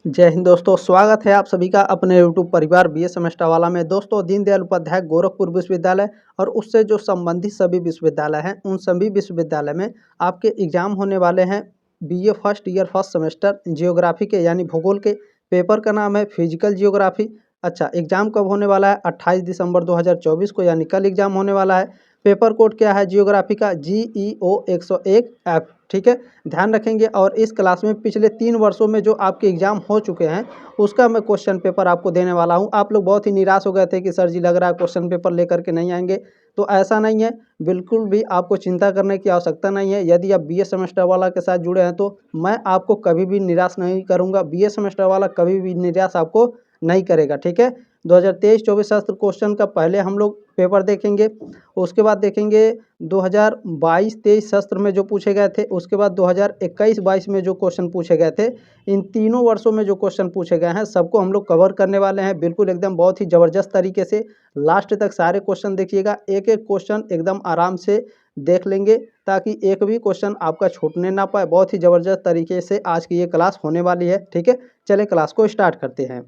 जय हिंद दोस्तों, स्वागत है आप सभी का अपने यूट्यूब परिवार बी ए सेमेस्टर वाला में। दोस्तों, दीनदयाल उपाध्याय गोरखपुर विश्वविद्यालय और उससे जो संबंधित सभी विश्वविद्यालय हैं, उन सभी विश्वविद्यालय में आपके एग्जाम होने वाले हैं। B A first year first semester geography के यानी भूगोल के पेपर का नाम है फिजिकल जियोग्राफी। अच्छा, एग्जाम कब होने वाला है? 28 दिसंबर 2024 को, यानी कल एग्जाम होने वाला है। पेपर कोड क्या है जियोग्राफी का? GEO 101F। ठीक है, ध्यान रखेंगे। और इस क्लास में पिछले 3 वर्षों में जो आपके एग्जाम हो चुके हैं उसका मैं क्वेश्चन पेपर आपको देने वाला हूं। आप लोग बहुत ही निराश हो गए थे कि सर जी लग रहा है क्वेश्चन पेपर लेकर के नहीं आएंगे, तो ऐसा नहीं है। बिल्कुल भी आपको चिंता करने की आवश्यकता नहीं है। यदि आप बी ए सेमेस्टर वाला के साथ जुड़े हैं तो मैं आपको कभी भी निराश नहीं करूँगा। बी ए सेमेस्टर वाला कभी भी निराश आपको नहीं करेगा। ठीक है, 2023-24 शास्त्र क्वेश्चन का पहले हम लोग पेपर देखेंगे, उसके बाद देखेंगे 2022-23 शास्त्र में जो पूछे गए थे, उसके बाद 2021-22 में जो क्वेश्चन पूछे गए थे। इन तीनों वर्षों में जो क्वेश्चन पूछे गए हैं सबको हम लोग कवर करने वाले हैं, बिल्कुल एकदम बहुत ही ज़बरदस्त तरीके से। लास्ट तक सारे क्वेश्चन देखिएगा, एक एक क्वेश्चन एकदम आराम से देख लेंगे ताकि एक भी क्वेश्चन आपका छूटने ना पाए। बहुत ही ज़बरदस्त तरीके से आज की ये क्लास होने वाली है। ठीक है, चलिए क्लास को स्टार्ट करते हैं।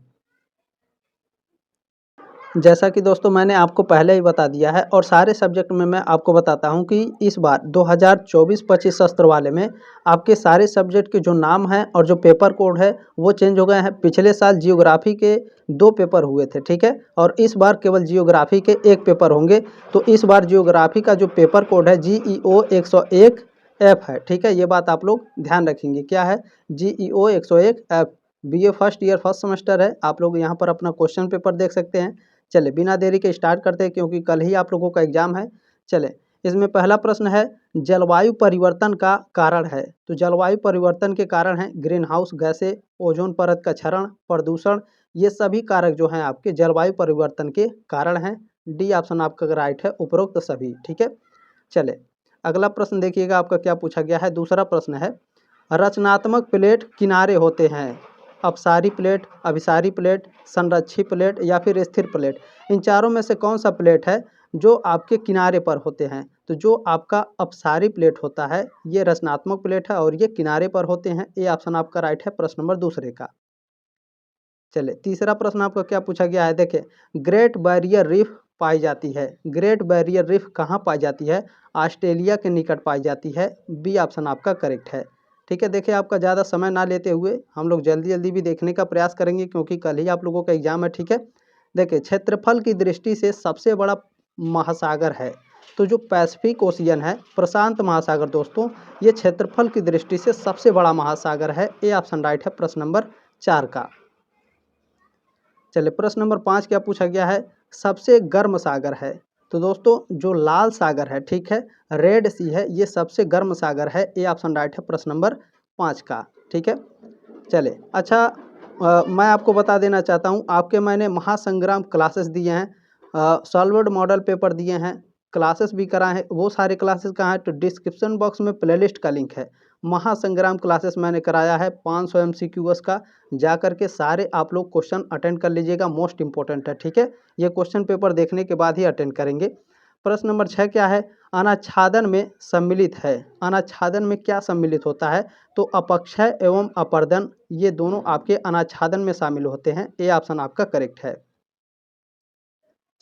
जैसा कि दोस्तों मैंने आपको पहले ही बता दिया है और सारे सब्जेक्ट में मैं आपको बताता हूं कि इस बार 2024-25 सत्र वाले में आपके सारे सब्जेक्ट के जो नाम हैं और जो पेपर कोड है वो चेंज हो गए हैं। पिछले साल जियोग्राफी के 2 पेपर हुए थे, ठीक है, और इस बार केवल जियोग्राफी के 1 पेपर होंगे। तो इस बार जियोग्राफी का जो पेपर कोड है GEO 101F है। ठीक है, ये बात आप लोग ध्यान रखेंगे। क्या है? GEO 101F। B A first year first semester है। आप लोग यहाँ पर अपना क्वेश्चन पेपर देख सकते हैं। चले बिना देरी के स्टार्ट करते हैं क्योंकि कल ही आप लोगों का एग्जाम है। चले, इसमें पहला प्रश्न है जलवायु परिवर्तन का कारण है। तो जलवायु परिवर्तन के कारण है ग्रीन हाउस गैसें, ओजोन परत का क्षरण, प्रदूषण। ये सभी कारक जो हैं आपके जलवायु परिवर्तन के कारण हैं। डी ऑप्शन आपका राइट है, उपरोक्त सभी। ठीक है, चले अगला प्रश्न देखिएगा आपका क्या पूछा गया है। दूसरा प्रश्न है रचनात्मक प्लेट किनारे होते हैं। अपसारी प्लेट, अभिसारी प्लेट, संरक्षी प्लेट या फिर स्थिर प्लेट। इन चारों में से कौन सा प्लेट है जो आपके किनारे पर होते हैं? तो जो आपका अपसारी प्लेट होता है ये रचनात्मक प्लेट है और ये किनारे पर होते हैं। ए ऑप्शन आपका राइट है, प्रश्न नंबर दूसरे का। चलिए तीसरा प्रश्न आपका क्या पूछा गया है, देखिए ग्रेट बैरियर रीफ पाई जाती है। ग्रेट बैरियर रीफ कहाँ पाई जाती है? ऑस्ट्रेलिया के निकट पाई जाती है। बी ऑप्शन आपका करेक्ट है। ठीक है, देखिए आपका ज़्यादा समय ना लेते हुए हम लोग जल्दी जल्दी भी देखने का प्रयास करेंगे क्योंकि कल ही आप लोगों का एग्जाम है। ठीक है, देखिए क्षेत्रफल की दृष्टि से सबसे बड़ा महासागर है तो जो पैसिफिक ओशियन है, प्रशांत महासागर दोस्तों, ये क्षेत्रफल की दृष्टि से सबसे बड़ा महासागर है। ए ऑप्शन राइट है, प्रश्न नंबर 4 का। चलिए प्रश्न नंबर 5 क्या पूछा गया है, सबसे गर्म सागर है। तो दोस्तों जो लाल सागर है, ठीक है, रेड सी है, ये सबसे गर्म सागर है। ए ऑप्शन राइट है, प्रश्न नंबर 5 का। ठीक है, चले अच्छा मैं आपको बता देना चाहता हूँ, आपके मैंने महासंग्राम क्लासेस दिए हैं, सॉल्वर्ड मॉडल पेपर दिए हैं, क्लासेस भी कराए हैं। वो सारे क्लासेस कहाँ हैं? तो डिस्क्रिप्शन बॉक्स में प्लेलिस्ट का लिंक है। महासंग्राम क्लासेस मैंने कराया है 500 MCQs का, जा कर के सारे आप लोग क्वेश्चन अटेंड कर लीजिएगा, मोस्ट इंपॉर्टेंट है। ठीक है, ये क्वेश्चन पेपर देखने के बाद ही अटेंड करेंगे। प्रश्न नंबर 6 क्या है? अनाच्छादन में सम्मिलित है। अनाच्छादन में क्या सम्मिलित होता है? तो अपक्षय एवं अपर्दन, ये दोनों आपके अनाच्छादन में शामिल होते हैं। ए ऑप्शन आपका करेक्ट है।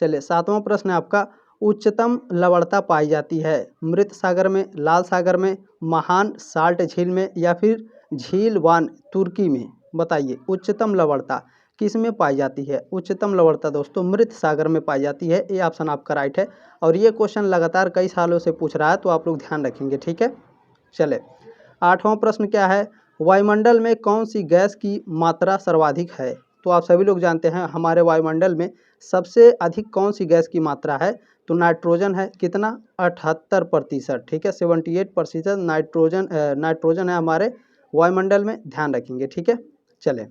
चलिए 7वां प्रश्न है आपका, उच्चतम लवणता पाई जाती है मृत सागर में, लाल सागर में, महान साल्ट झील में या फिर झील वान तुर्की में? बताइए उच्चतम लवणता किस में पाई जाती है? उच्चतम लवणता दोस्तों मृत सागर में पाई जाती है। ए ऑप्शन आपका राइट है और ये क्वेश्चन लगातार कई सालों से पूछ रहा है तो आप लोग ध्यान रखेंगे। ठीक है, चले 8वां प्रश्न क्या है, वायुमंडल में कौन सी गैस की मात्रा सर्वाधिक है? तो आप सभी लोग जानते हैं हमारे वायुमंडल में सबसे अधिक कौन सी गैस की मात्रा है? तो नाइट्रोजन है। कितना? 78%। ठीक है, 78% नाइट्रोजन है हमारे वायुमंडल में, ध्यान रखेंगे। ठीक है, चले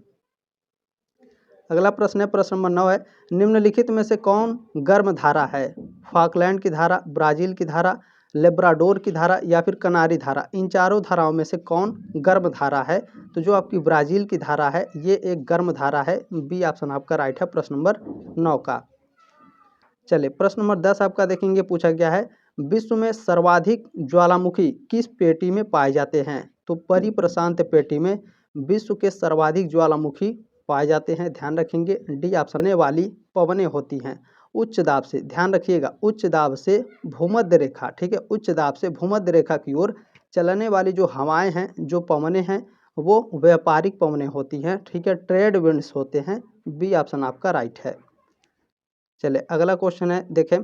अगला प्रश्न है, प्रश्न नंबर 9 है, निम्नलिखित में से कौन गर्म धारा है? फॉकलैंड की धारा, ब्राज़ील की धारा, लेब्राडोर की धारा या फिर कनारी धारा। इन चारों धाराओं में से कौन गर्म धारा है? तो जो आपकी ब्राज़ील की धारा है ये एक गर्म धारा है। बी ऑप्शन आपका राइट है, प्रश्न नंबर 9 का। चलिए प्रश्न नंबर 10 आपका देखेंगे, पूछा गया है विश्व में सर्वाधिक ज्वालामुखी किस पेटी में पाए जाते हैं? तो परिप्रशांत पेटी में, विश्व के सर्वाधिक ज्वालामुखी पाए जाते हैं? ध्यान रखेंगे। D option. आने वाली पवनें होती हैं उच्च दाब से, ध्यान रखिएगा, उच्च दाब से भूमध्य रेखा, ठीक है, उच्च दाब से भूमध्य रेखा की ओर चलने वाली जो हवाएं हैं, जो पवनें हैं, वो व्यापारिक पवनें होती हैं, ठीक है, ट्रेड विंड्स होते हैं। बी ऑप्शन आपका राइट है। चले अगला क्वेश्चन है, देखें,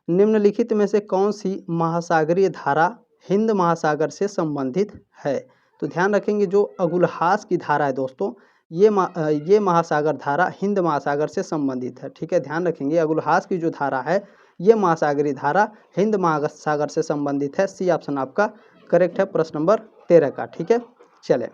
निम्नलिखित में से कौन सी महासागरीय धारा हिंद महासागर से संबंधित है? तो ध्यान रखेंगे, जो अगुलहास की धारा है दोस्तों, ये महासागर धारा हिंद महासागर से संबंधित है, ठीक है, ध्यान रखेंगे, अगुलहास की जो धारा है ये महासागरीय धारा हिंद महासागर से संबंधित है। सी ऑप्शन आपका करेक्ट है प्रश्न नंबर 13 का, ठीक है। चले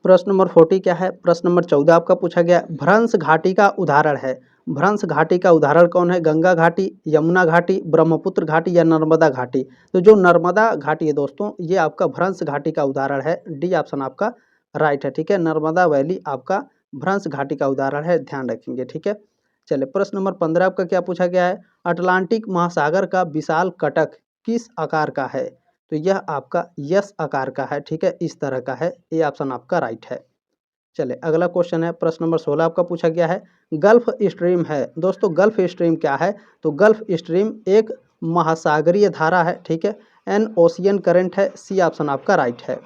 प्रश्न नंबर 40 क्या है? प्रश्न नंबर 14 आपका पूछा गया, भ्रंश घाटी का उदाहरण है। भ्रंश घाटी का उदाहरण कौन है? गंगा घाटी, यमुना घाटी, ब्रह्मपुत्र घाटी या नर्मदा घाटी? तो जो नर्मदा घाटी है दोस्तों, ये आपका भ्रंश घाटी का उदाहरण है। डी ऑप्शन आपका राइट है, ठीक है, नर्मदा वैली आपका भ्रंश घाटी का उदाहरण है, ध्यान रखेंगे, ठीक है। चलिए प्रश्न नंबर 15 आपका क्या पूछा गया है? अटलांटिक महासागर का विशाल कटक किस आकार का है? तो यह आपका यस आकार का है, ठीक है, इस तरह का है। ए ऑप्शन आपका राइट है। चले अगला क्वेश्चन है, प्रश्न नंबर 16 आपका पूछा गया है, गल्फ स्ट्रीम है। दोस्तों गल्फ स्ट्रीम क्या है? तो गल्फ स्ट्रीम एक महासागरीय धारा है, ठीक है, एन ओशियन करंट है। सी ऑप्शन आपका राइट है।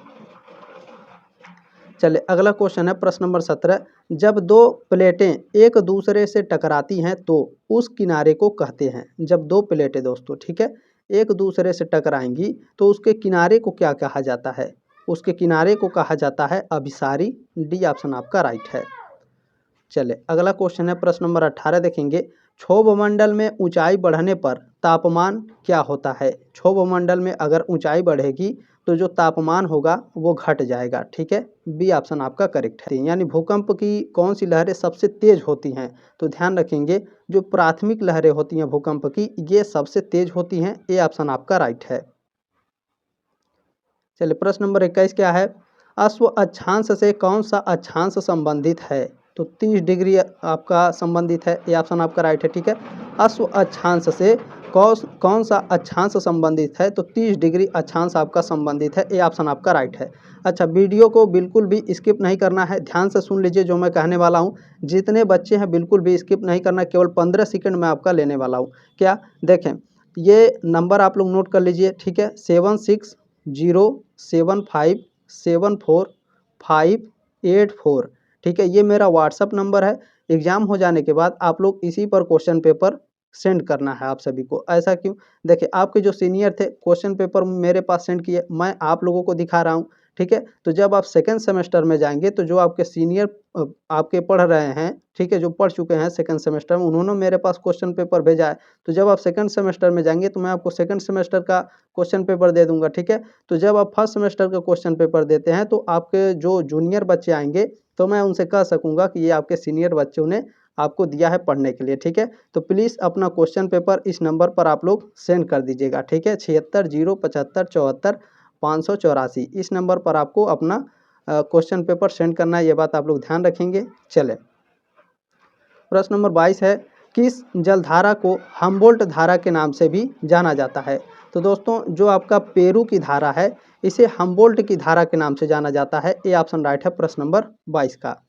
चलिए अगला क्वेश्चन है, प्रश्न नंबर 17, जब दो प्लेटें एक दूसरे से टकराती हैं तो उस किनारे को कहते हैं? जब दो प्लेटें दोस्तों, ठीक है, एक दूसरे से टकराएंगी तो उसके किनारे को क्या कहा जाता है? उसके किनारे को कहा जाता है अभिसारी। डी ऑप्शन आपका राइट है। चले अगला क्वेश्चन है, प्रश्न नंबर 18 देखेंगे, क्षोभमंडल में ऊंचाई बढ़ने पर तापमान क्या होता है? क्षोभमंडल में अगर ऊंचाई बढ़ेगी तो जो तापमान होगा वो घट जाएगा, ठीक है, बी ऑप्शन आपका करेक्ट है। यानी भूकंप की कौन सी लहरें सबसे तेज होती हैं? तो ध्यान रखेंगे, जो प्राथमिक लहरें होती हैं भूकंप की, ये सबसे तेज होती हैं। ए ऑप्शन आपका राइट है। चलिए प्रश्न नंबर 21 क्या है? अश्व अक्षांश से कौन सा अक्षांश संबंधित है? तो 30 डिग्री आपका संबंधित है। ए ऑप्शन आपका राइट है, ठीक है। अश्व अक्षांश से कौन सा अक्षांश संबंधित है? तो 30 डिग्री अक्षांश आपका संबंधित है। ए ऑप्शन आपका राइट है। अच्छा, वीडियो को बिल्कुल भी स्किप नहीं करना है, ध्यान से सुन लीजिए जो मैं कहने वाला हूँ। जितने बच्चे हैं बिल्कुल भी स्किप नहीं करना, केवल 15 सेकंड में आपका लेने वाला हूँ। क्या देखें, ये नंबर आप लोग नोट कर लीजिए, ठीक है, 7607574584, ठीक है, ये मेरा व्हाट्सअप नंबर है। एग्ज़ाम हो जाने के बाद आप लोग इसी पर क्वेश्चन पेपर सेंड करना है आप सभी को। ऐसा क्यों? देखिए, आपके जो सीनियर थे क्वेश्चन पेपर मेरे पास सेंड किए, मैं आप लोगों को दिखा रहा हूँ, ठीक है। तो जब आप सेकंड सेमेस्टर में जाएंगे तो जो आपके सीनियर आपके पढ़ रहे हैं, ठीक है, जो पढ़ चुके हैं सेकंड सेमेस्टर में, उन्होंने मेरे पास क्वेश्चन पेपर भेजा है। तो जब आप सेकंड सेमेस्टर में जाएंगे तो मैं आपको सेकंड सेमेस्टर का क्वेश्चन पेपर दे दूंगा, ठीक है। तो जब आप फर्स्ट सेमेस्टर का क्वेश्चन पेपर देते हैं तो आपके जो जूनियर बच्चे आएंगे तो मैं उनसे कह सकूँगा कि ये आपके सीनियर बच्चों ने आपको दिया है पढ़ने के लिए, ठीक है। तो प्लीज़ अपना क्वेश्चन पेपर इस नंबर पर आप लोग सेंड कर दीजिएगा, ठीक है, 7607574584, इस नंबर पर आपको अपना क्वेश्चन पेपर सेंड करना है, ये बात आप लोग ध्यान रखेंगे। चले प्रश्न नंबर 22 है, किस जलधारा को हम्बोल्ट धारा के नाम से भी जाना जाता है? तो दोस्तों जो आपका पेरू की धारा है इसे हम्बोल्ट की धारा के नाम से जाना जाता है। ए ऑप्शन राइट है प्रश्न नंबर 22 का।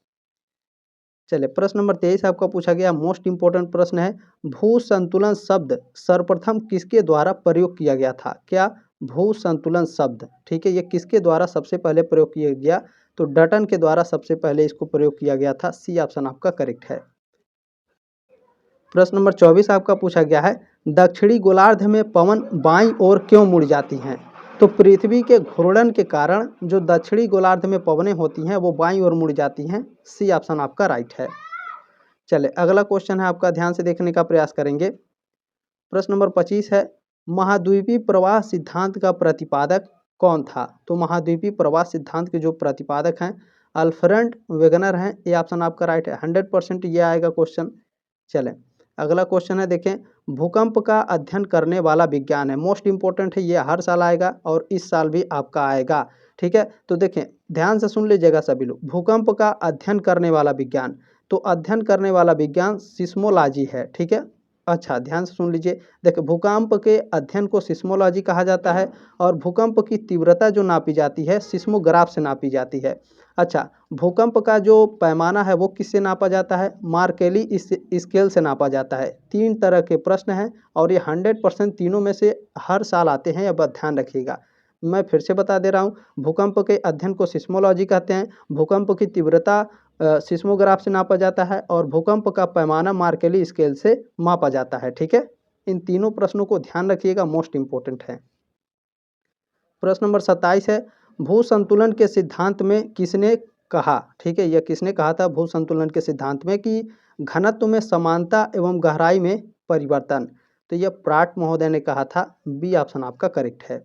चलिए प्रश्न नंबर 23 आपका पूछा गया, मोस्ट इंपोर्टेंट प्रश्न है, भू संतुलन शब्द सर्वप्रथम किसके द्वारा प्रयोग किया गया था? क्या भू संतुलन शब्द, ठीक है, ये किसके द्वारा सबसे पहले प्रयोग किया गया? तो डटन के द्वारा सबसे पहले इसको प्रयोग किया गया था। सी ऑप्शन आपका करेक्ट है। प्रश्न नंबर 24 आपका पूछा गया है, दक्षिणी गोलार्ध में पवन बाईं ओर क्यों मुड़ जाती हैं? तो पृथ्वी के घूर्णन के कारण जो दक्षिणी गोलार्ध में पवनें होती हैं वो बाईं ओर मुड़ जाती हैं। सी ऑप्शन आपका राइट है। चले अगला क्वेश्चन है आपका, ध्यान से देखने का प्रयास करेंगे। प्रश्न नंबर 25 है, महाद्वीपीय प्रवाह सिद्धांत का प्रतिपादक कौन था? तो महाद्वीपीय प्रवाह सिद्धांत के जो प्रतिपादक हैं अल्फ्रेड वेगनर हैं। ये ऑप्शन आपका राइट है, 100% ये आएगा क्वेश्चन। चलें अगला क्वेश्चन है, देखें, भूकंप का अध्ययन करने वाला विज्ञान है, मोस्ट इंपॉर्टेंट है, ये हर साल आएगा और इस साल भी आपका आएगा, ठीक है। तो देखें ध्यान से सुन लीजिएगा सभी लोग, भूकंप का अध्ययन करने वाला विज्ञान, तो अध्ययन करने वाला विज्ञान सिस्मोलॉजी है, ठीक है, अच्छा, ध्यान से सुन लीजिए। देखिए, भूकंप के अध्ययन को सिस्मोलॉजी कहा जाता है और भूकंप की तीव्रता जो नापी जाती है सिस्मोग्राफ से नापी जाती है। अच्छा, भूकंप का जो पैमाना है वो किससे नापा जाता है? मार्केली स्केल से नापा जाता है। 3 तरह के प्रश्न हैं और ये 100% तीनों में से हर साल आते हैं, यह बात ध्यान रखिएगा। मैं फिर से बता दे रहा हूँ, भूकंप के अध्ययन को सिस्मोलॉजी कहते हैं, भूकंप की तीव्रता सिस्मोग्राफ से नापा जाता है और भूकंप का पैमाना मार्केली स्केल से मापा जाता है। ठीक है, इन तीनों प्रश्नों को ध्यान रखिएगा, मोस्ट इंपॉर्टेंट है। प्रश्न नंबर 27 है, भू संतुलन के सिद्धांत में किसने कहा? ठीक है, यह किसने कहा था भू संतुलन के सिद्धांत में कि घनत्व में समानता एवं गहराई में परिवर्तन? तो यह प्राट महोदय ने कहा था। बी ऑप्शन आपका करेक्ट है।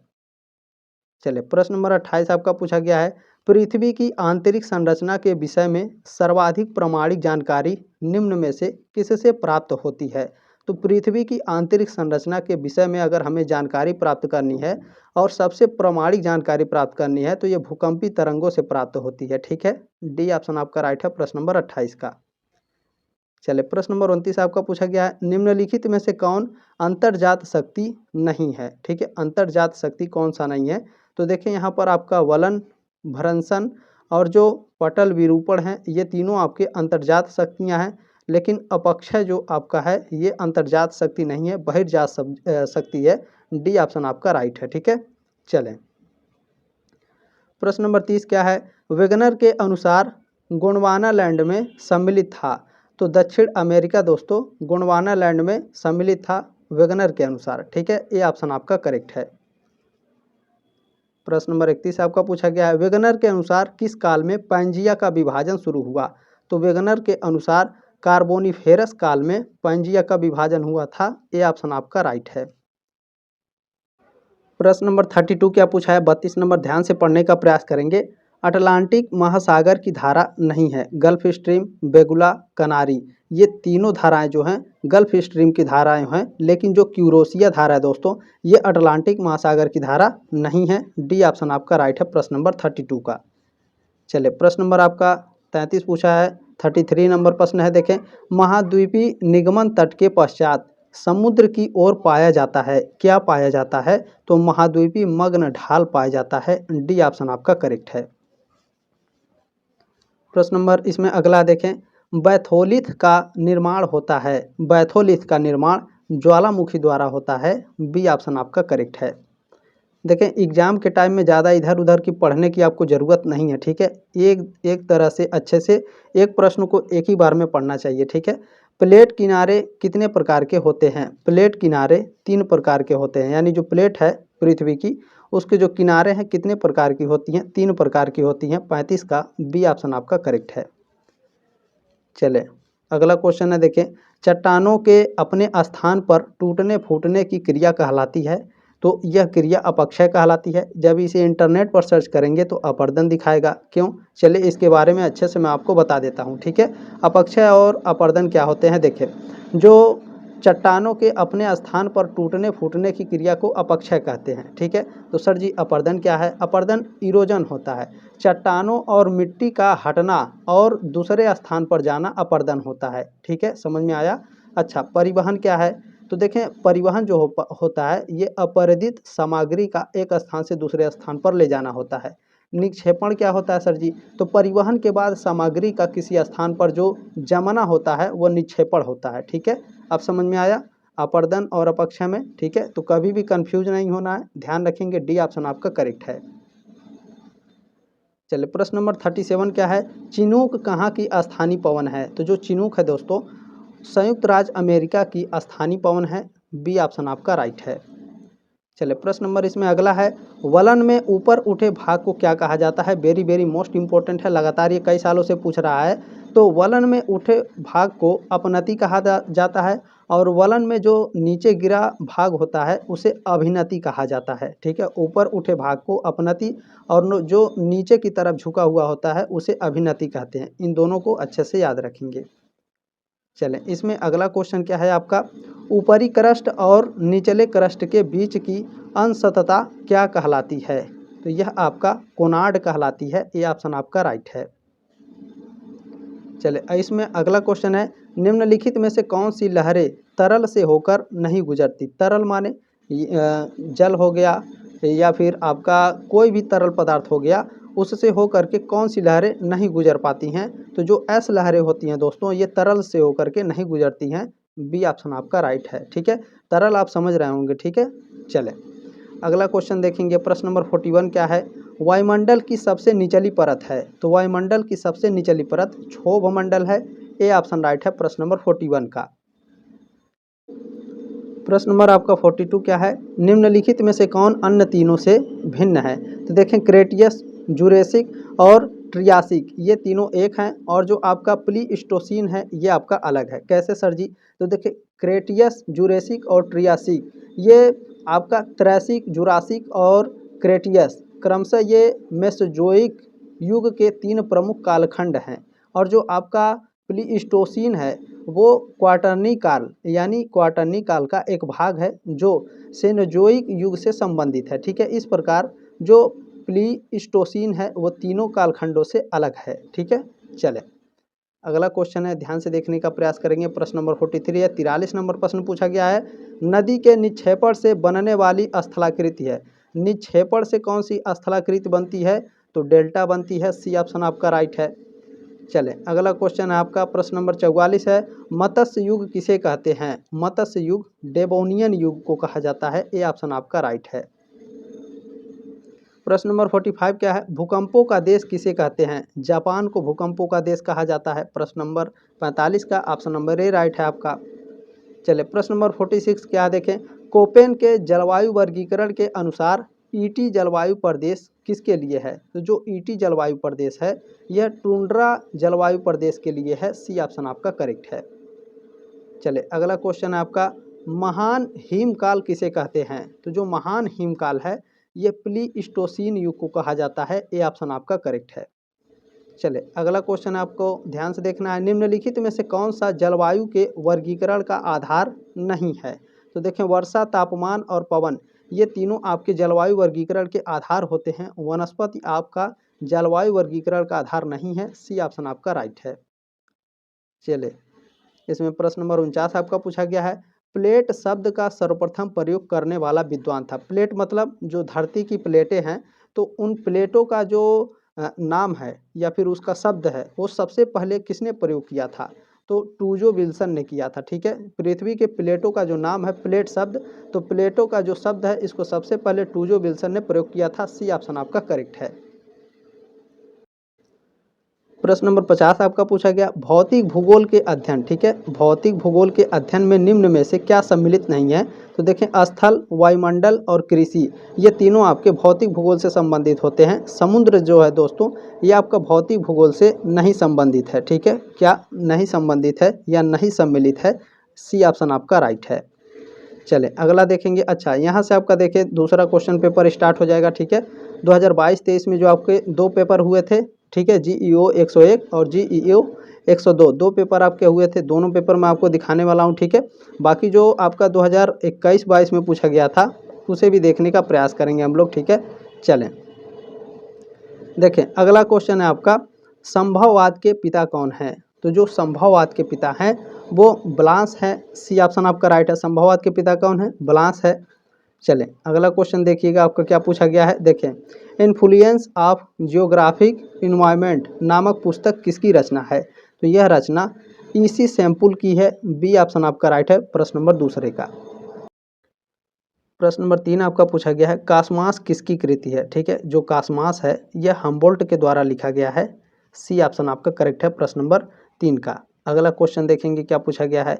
चलिए, प्रश्न नंबर 28 आपका पूछा गया है, पृथ्वी की आंतरिक संरचना के विषय में सर्वाधिक प्रामाणिक जानकारी निम्न में से किससे प्राप्त होती है? तो पृथ्वी की आंतरिक संरचना के विषय में अगर हमें जानकारी प्राप्त करनी है और सबसे प्रामाणिक जानकारी प्राप्त करनी है तो ये भूकंपी तरंगों से प्राप्त होती है। ठीक है, डी ऑप्शन आपका राइट है प्रश्न नंबर 28 का। चलिए, प्रश्न नंबर 29 आपका पूछा गया है, निम्नलिखित में से कौन अंतर्जात शक्ति नहीं है? ठीक है, अंतर्जात शक्ति कौन सा नहीं है? तो देखिए, यहाँ पर आपका वलन, भ्रंशन और जो पटल विरूपण है ये तीनों आपके अंतर्जात शक्तियाँ हैं, लेकिन अपक्षय जो आपका है ये अंतर्जात शक्ति नहीं है, बहिर्जात शक्ति है। डी ऑप्शन आपका राइट है। ठीक है, चलें, प्रश्न नंबर 30 क्या है, वेगनर के अनुसार गोंडवाना लैंड में सम्मिलित था? तो दक्षिण अमेरिका दोस्तों गोंडवाना लैंड में सम्मिलित था वेगनर के अनुसार। ठीक है, ये ऑप्शन आपका करेक्ट है। प्रश्न नंबर 31 आपका पूछा गया है, वेगनर के अनुसार किस काल में पैंजिया का विभाजन शुरू हुआ? तो वेगनर के अनुसार कार्बोनिफेरस काल में पैंजिया का विभाजन हुआ था। ये ऑप्शन आपका राइट है। प्रश्न नंबर 32 क्या पूछा है? 32 नंबर ध्यान से पढ़ने का प्रयास करेंगे। अटलांटिक महासागर की धारा नहीं है, गल्फ स्ट्रीम, बेगुला, कनारी, ये तीनों धाराएं जो हैं गल्फ स्ट्रीम की धाराएं हैं, लेकिन जो क्यूरोसिया धारा है दोस्तों ये अटलांटिक महासागर की धारा नहीं है। डी ऑप्शन आपका राइट है प्रश्न नंबर 32 का। चलिए, प्रश्न नंबर आपका 33 पूछा है। 33 नंबर प्रश्न है, देखें, महाद्वीपीय निगमन तट के पश्चात समुद्र की ओर पाया जाता है, क्या पाया जाता है? तो महाद्वीपीय मग्न ढाल पाया जाता है। डी ऑप्शन आपका करेक्ट है। प्रश्न नंबर इसमें अगला देखें, बैथोलिथ का निर्माण होता है, बैथोलिथ का निर्माण ज्वालामुखी द्वारा होता है। बी ऑप्शन आपका करेक्ट है। देखें, एग्जाम के टाइम में ज़्यादा इधर उधर की पढ़ने की आपको ज़रूरत नहीं है। ठीक है, एक तरह से अच्छे से एक प्रश्न को एक ही बार में पढ़ना चाहिए। ठीक है, प्लेट किनारे कितने प्रकार के होते हैं? प्लेट किनारे 3 प्रकार के होते हैं, यानी जो प्लेट है पृथ्वी की उसके जो किनारे हैं कितने प्रकार की होती हैं? 3 प्रकार की होती हैं। 35 का बी ऑप्शन आपका करेक्ट है। चले, अगला क्वेश्चन है, देखें, चट्टानों के अपने स्थान पर टूटने फूटने की क्रिया कहलाती है? तो यह क्रिया अपक्षय कहलाती है। जब इसे इंटरनेट पर सर्च करेंगे तो अपर्दन दिखाएगा। क्यों? चलिए इसके बारे में अच्छे से मैं आपको बता देता हूँ। ठीक है, अपक्षय और अपर्दन क्या होते हैं? देखिए, जो चट्टानों के अपने स्थान पर टूटने फूटने की क्रिया को अपक्षय कहते हैं। ठीक है, तो सर जी अपर्दन क्या है? अपर्दन इरोजन होता है, चट्टानों और मिट्टी का हटना और दूसरे स्थान पर जाना अपर्दन होता है। ठीक है, समझ में आया? अच्छा, परिवहन क्या है? तो देखें, परिवहन जो होता है ये अपरिदित सामग्री का एक स्थान से दूसरे स्थान पर ले जाना होता है। निक्षेपण क्या होता है सर जी? तो परिवहन के बाद सामग्री का किसी स्थान पर जो जमना होता है वो निक्षेपण होता है। ठीक है, अब समझ में आया अपर्दन और अपक्षय में? ठीक है, तो कभी भी कंफ्यूज नहीं होना है, ध्यान रखेंगे। डी ऑप्शन आपका करेक्ट है। चलिए, प्रश्न नंबर 37 क्या है, चिनूक कहाँ की स्थानीय पवन है? तो जो चिनूक है दोस्तों संयुक्त राज्य अमेरिका की स्थानीय पवन है। बी ऑप्शन आपका राइट है। चलिए, प्रश्न नंबर इसमें अगला है, वलन में ऊपर उठे भाग को क्या कहा जाता है? वेरी वेरी मोस्ट इंपॉर्टेंट है, लगातार ये कई सालों से पूछ रहा है। तो वलन में उठे भाग को अपनति कहा जाता है और वलन में जो नीचे गिरा भाग होता है उसे अभिनति कहा जाता है। ठीक है, ऊपर उठे भाग को अपनति और जो नीचे की तरफ झुका हुआ होता है उसे अभिनति कहते हैं। इन दोनों को अच्छे से याद रखेंगे। चलें, इसमें अगला क्वेश्चन क्या है आपका, ऊपरी क्रस्ट और निचले क्रस्ट के बीच की अंशतता क्या कहलाती है? तो यह आपका कोनार्ड कहलाती है। ये ऑप्शन आपका राइट है। चले इसमें अगला क्वेश्चन है, निम्नलिखित में से कौन सी लहरें तरल से होकर नहीं गुजरती? तरल माने जल हो गया या फिर आपका कोई भी तरल पदार्थ हो गया, उससे होकर के कौन सी लहरें नहीं गुजर पाती हैं? तो जो एस लहरें होती हैं दोस्तों, ये तरल से होकर के नहीं गुजरती हैं। बी ऑप्शन आपका राइट है। ठीक है, तरल आप समझ रहे होंगे। ठीक है, चले अगला क्वेश्चन देखेंगे। प्रश्न नंबर 41 क्या है? वायुमंडल की सबसे निचली परत है। तो वायुमंडल की सबसे निचली परत क्षोभ मंडल है। ए ऑप्शन राइट है प्रश्न नंबर 41 का। प्रश्न नंबर आपका 42 क्या है? निम्नलिखित में से कौन अन्य तीनों से भिन्न है? तो देखें, क्रेटियस, जुरेसिक और ट्रियासिक ये तीनों एक हैं, और जो आपका प्लीस्टोसीन है ये आपका अलग है। कैसे सर जी? तो देखिए, क्रेटियस, जुरेसिक और ट्रियासिक ये आपका त्रैसिक, जुरासिक और क्रेटियस क्रमशः ये मेसोजोइक युग के 3 प्रमुख कालखंड हैं। और जो आपका प्लीस्टोसीन है वो क्वाटरनी काल यानी क्वाटरनी काल का एक भाग है जो सेनोजोइक युग से संबंधित है। ठीक है, इस प्रकार जो प्लीस्टोसीन है वो तीनों कालखंडों से अलग है। ठीक है, चले अगला क्वेश्चन है, ध्यान से देखने का प्रयास करेंगे। प्रश्न नंबर 43 है। 43 नंबर प्रश्न पूछा गया है, नदी के निक्षेपण से बनने वाली स्थलाकृति है। निक्षेपण से कौन सी स्थलाकृति बनती है? तो डेल्टा बनती है। सी ऑप्शन आपका राइट है। चले अगला क्वेश्चन है आपका प्रश्न नंबर 44 है, मत्स्य युग किसे कहते हैं? मत्स्य युग डेवोनियन युग को कहा जाता है। ए ऑप्शन आपका राइट है। प्रश्न नंबर 45 क्या है? भूकंपों का देश किसे कहते हैं? जापान को भूकंपों का देश कहा जाता है। प्रश्न नंबर 45 का ऑप्शन नंबर ए राइट है आपका। चले प्रश्न नंबर 46 क्या देखें, कोपेन के जलवायु वर्गीकरण के अनुसार ईटी जलवायु प्रदेश किसके लिए है? तो जो ईटी जलवायु प्रदेश है यह टुंड्रा जलवायु प्रदेश के लिए है। सी ऑप्शन आपका करेक्ट है। चले अगला क्वेश्चन है आपका, महान हिमकाल किसे कहते हैं? तो जो महान हिमकाल है ये प्लीस्टोसीन युग को कहा जाता है। ए ऑप्शन आपका करेक्ट है। चले अगला क्वेश्चन आपको ध्यान से देखना है, निम्नलिखित में से कौन सा जलवायु के वर्गीकरण का आधार नहीं है? तो देखें, वर्षा, तापमान और पवन ये तीनों आपके जलवायु वर्गीकरण के आधार होते हैं। वनस्पति आपका जलवायु वर्गीकरण का आधार नहीं है। सी ऑप्शन आपका राइट है। चले इसमें प्रश्न नंबर 49 आपका पूछा गया है, प्लेट शब्द का सर्वप्रथम प्रयोग करने वाला विद्वान था। प्लेट मतलब जो धरती की प्लेटें हैं, तो उन प्लेटों का जो नाम है या फिर उसका शब्द है वो सबसे पहले किसने प्रयोग किया था? तो टूजो विल्सन ने किया था। ठीक है, पृथ्वी के प्लेटों का जो नाम है प्लेट शब्द, तो प्लेटों का जो शब्द है इसको सबसे पहले टूजो विल्सन ने प्रयोग किया था। सी ऑप्शन आपका करेक्ट है। प्रश्न नंबर 50 आपका पूछा गया, भौतिक भूगोल के अध्ययन। ठीक है, भौतिक भूगोल के अध्ययन में निम्न में से क्या सम्मिलित नहीं है? तो देखें, स्थल, वायुमंडल और कृषि ये तीनों आपके भौतिक भूगोल से संबंधित होते हैं। समुद्र जो है दोस्तों ये आपका भौतिक भूगोल से नहीं संबंधित है। ठीक है, क्या नहीं संबंधित है या नहीं सम्मिलित है? सी ऑप्शन आपका राइट है। चले अगला देखेंगे। अच्छा, यहाँ से आपका देखिए दूसरा क्वेश्चन पेपर स्टार्ट हो जाएगा। ठीक है, 2022-23 में जो आपके 2 पेपर हुए थे, ठीक है, GEO 101 और GEO 102 2 पेपर आपके हुए थे। दोनों पेपर मैं आपको दिखाने वाला हूँ। ठीक है, बाकी जो आपका 2021-22 में पूछा गया था उसे भी देखने का प्रयास करेंगे हम लोग। ठीक है, चलें देखें अगला क्वेश्चन है आपका, संभववाद के पिता कौन है? तो जो संभववाद के पिता हैं वो ब्लांस है। सी ऑप्शन आपका राइट है। संभववाद के पिता कौन है? ब्लांस है। चलें अगला क्वेश्चन देखिएगा आपका क्या पूछा गया है। देखें, इन्फ्लुएंस ऑफ जियोग्राफिक इन्वायरमेंट नामक पुस्तक किसकी रचना है? तो यह रचना EC सैम्पुल की है। बी ऑप्शन आपका राइट है प्रश्न नंबर दूसरे का। प्रश्न नंबर 3 आपका पूछा गया है, कास्मास किसकी कृति है? ठीक है, जो कास्मास है यह हम्बोल्ट के द्वारा लिखा गया है। सी ऑप्शन आपका करेक्ट है प्रश्न नंबर 3 का। अगला क्वेश्चन देखेंगे क्या पूछा गया है।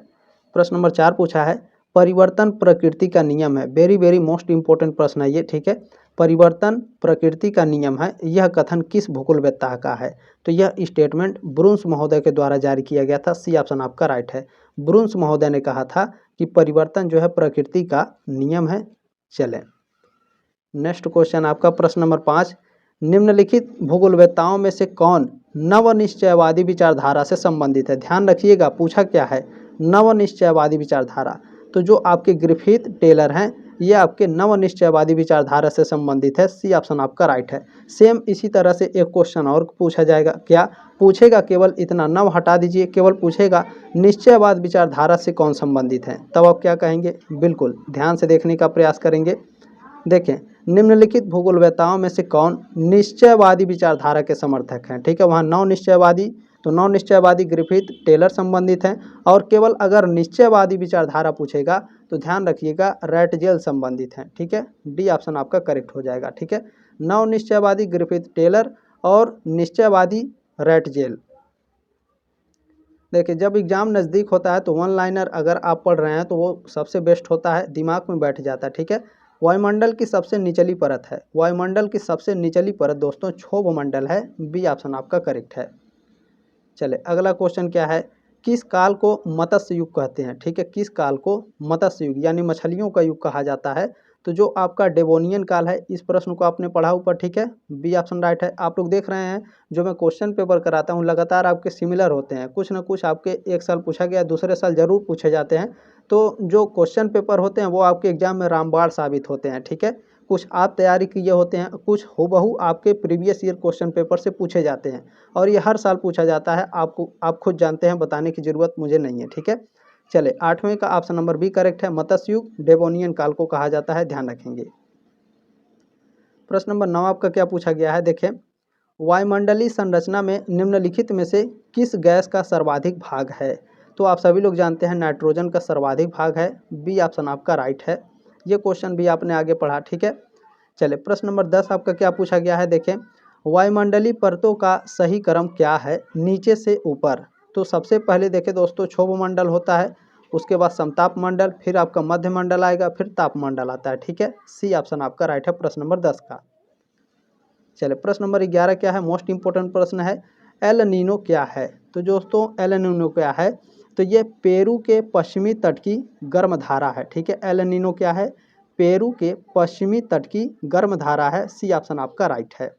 प्रश्न नंबर 4 पूछा है, परिवर्तन प्रकृति का नियम है। वेरी मोस्ट इंपॉर्टेंट प्रश्न है ये। ठीक है, परिवर्तन प्रकृति का नियम है, यह कथन किस भूगोलवेत्ता का है? तो यह स्टेटमेंट ब्रुन्स महोदय के द्वारा जारी किया गया था। सी ऑप्शन आपका राइट है। ब्रुन्स महोदय ने कहा था कि परिवर्तन जो है प्रकृति का नियम है। चलें नेक्स्ट क्वेश्चन आपका प्रश्न नंबर 5, निम्नलिखित भूगोलवेत्ताओं में से कौन नवनिश्चयवादी विचारधारा से संबंधित है? ध्यान रखिएगा पूछा क्या है, नवनिश्चयवादी विचारधारा। तो जो आपके ग्रिफिथ टेलर हैं ये आपके नवनिश्चयवादी विचारधारा से संबंधित है। सी ऑप्शन आपका राइट है। सेम इसी तरह से एक क्वेश्चन और पूछा जाएगा, क्या पूछेगा, केवल इतना नव हटा दीजिए, केवल पूछेगा निश्चयवाद विचारधारा से कौन संबंधित है, तब आप क्या कहेंगे। बिल्कुल ध्यान से देखने का प्रयास करेंगे। देखें, निम्नलिखित भूगोलवेत्ताओं में से कौन निश्चयवादी विचारधारा के समर्थक हैं। ठीक है, वहाँ नौ निश्चयवादी, तो नौ निश्चयवादी ग्रिफिथ टेलर संबंधित हैं। और केवल अगर निश्चयवादी विचारधारा पूछेगा तो ध्यान रखिएगा रैटजेल संबंधित हैं। ठीक है, डी ऑप्शन आपका करेक्ट हो जाएगा। ठीक है, नौ निश्चयवादी ग्रिफिथ टेलर और निश्चयवादी रैटजेल। देखिए, जब एग्जाम नज़दीक होता है तो वन लाइनर अगर आप पढ़ रहे हैं तो वो सबसे बेस्ट होता है, दिमाग में बैठ जाता है। ठीक है, वायुमंडल की सबसे निचली परत है, वायुमंडल की सबसे निचली परत दोस्तों क्षोभ मंडल है। बी ऑप्शन आपका करेक्ट है। चले अगला क्वेश्चन क्या है, किस काल को मत्स्य युग कहते हैं। ठीक है, किस काल को मत्स्य युग यानी मछलियों का युग कहा जाता है। तो जो आपका डेवोनियन काल है, इस प्रश्न को आपने पढ़ा ऊपर। ठीक है, बी ऑप्शन राइट है। आप लोग देख रहे हैं जो मैं क्वेश्चन पेपर कराता हूँ लगातार आपके सिमिलर होते हैं, कुछ ना कुछ आपके एक साल पूछा गया, दूसरे साल जरूर पूछे जाते हैं। तो जो क्वेश्चन पेपर होते हैं वो आपके एग्जाम में रामबाण साबित होते हैं। ठीक है, कुछ आप तैयारी किए होते हैं, कुछ हूबहू आपके प्रीवियस ईयर क्वेश्चन पेपर से पूछे जाते हैं और ये हर साल पूछा जाता है। आप खुद जानते हैं, बताने की ज़रूरत मुझे नहीं है। ठीक है, चले आठवें का ऑप्शन नंबर बी करेक्ट है। मत्स्य युग डेवोनियन काल को कहा जाता है, ध्यान रखेंगे। प्रश्न नंबर 9 आपका क्या पूछा गया है, देखें, वायुमंडलीय संरचना में निम्नलिखित में से किस गैस का सर्वाधिक भाग है। तो आप सभी लोग जानते हैं नाइट्रोजन का सर्वाधिक भाग है। बी ऑप्शन आपका राइट है। ये क्वेश्चन भी आपने आगे पढ़ा। ठीक है, चले प्रश्न नंबर 10 आपका क्या पूछा गया है, देखें, वायुमंडलीय परतों का सही क्रम क्या है नीचे से ऊपर। तो सबसे पहले देखें दोस्तों क्षोभ मंडल होता है, उसके बाद समताप मंडल, फिर आपका मध्य मंडल आएगा, फिर ताप मंडल आता है। ठीक है, सी ऑप्शन आपका राइट है प्रश्न नंबर 10 का। चले प्रश्न नंबर 11 क्या है, मोस्ट इंपोर्टेंट प्रश्न है, एल नीनो क्या है। तो दोस्तों एल नीनो क्या है, तो ये पेरू के पश्चिमी तट की गर्म धारा है। ठीक है, एल नीनो क्या है, पेरू के पश्चिमी तट की गर्म धारा है। सी ऑप्शन आपका राइट है।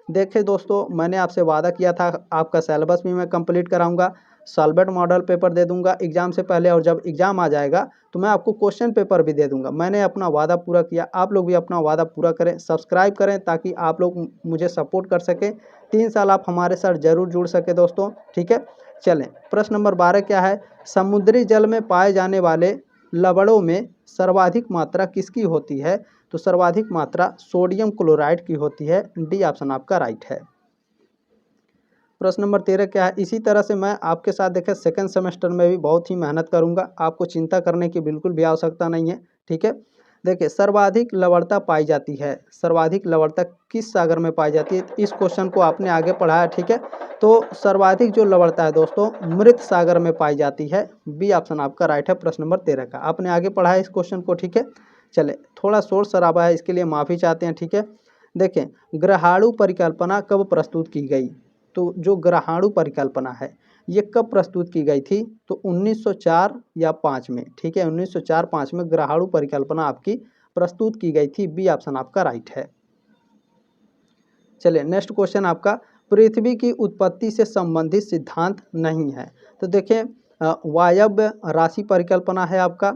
देखिए दोस्तों, मैंने आपसे वादा किया था आपका सिलेबस भी मैं कंप्लीट कराऊंगा, सॉल्वेंट मॉडल पेपर दे दूंगा एग्जाम से पहले, और जब एग्जाम आ जाएगा तो मैं आपको क्वेश्चन पेपर भी दे दूंगा। मैंने अपना वादा पूरा किया, आप लोग भी अपना वादा पूरा करें, सब्सक्राइब करें ताकि आप लोग मुझे सपोर्ट कर सकें। 3 साल आप हमारे साथ जरूर जुड़ सके दोस्तों। ठीक है, चलें प्रश्न नंबर 12 क्या है, समुद्री जल में पाए जाने वाले लवणों में सर्वाधिक मात्रा किसकी होती है। तो सर्वाधिक मात्रा सोडियम क्लोराइड की होती है। डी ऑप्शन आपका राइट है। प्रश्न नंबर 13 क्या है, इसी तरह से मैं आपके साथ देखें सेकंड सेमेस्टर में भी बहुत ही मेहनत करूंगा, आपको चिंता करने की बिल्कुल भी आवश्यकता नहीं है। ठीक है, देखिए सर्वाधिक लवणता पाई जाती है, सर्वाधिक लवणता किस सागर में पाई जाती है। इस क्वेश्चन को आपने आगे पढ़ा है। ठीक है, तो सर्वाधिक जो लवणता है दोस्तों मृत सागर में पाई जाती है। बी ऑप्शन आपका राइट है प्रश्न नंबर 13 का, आपने आगे पढ़ा है इस क्वेश्चन को। ठीक है, चले थोड़ा शोर शराबा है, इसके लिए माफ़ी चाहते हैं। ठीक है, देखें ग्रहाणु परिकल्पना कब प्रस्तुत की गई। तो जो ग्रहाणु परिकल्पना है ये कब प्रस्तुत की गई थी, तो 1904 या 5 में। ठीक है, 1904-5 में ग्रहाणु परिकल्पना आपकी प्रस्तुत की गई थी। बी ऑप्शन आपका राइट है। चलिए नेक्स्ट क्वेश्चन आपका, पृथ्वी की उत्पत्ति से संबंधित सिद्धांत नहीं है। तो देखें वायव्य राशि परिकल्पना है आपका,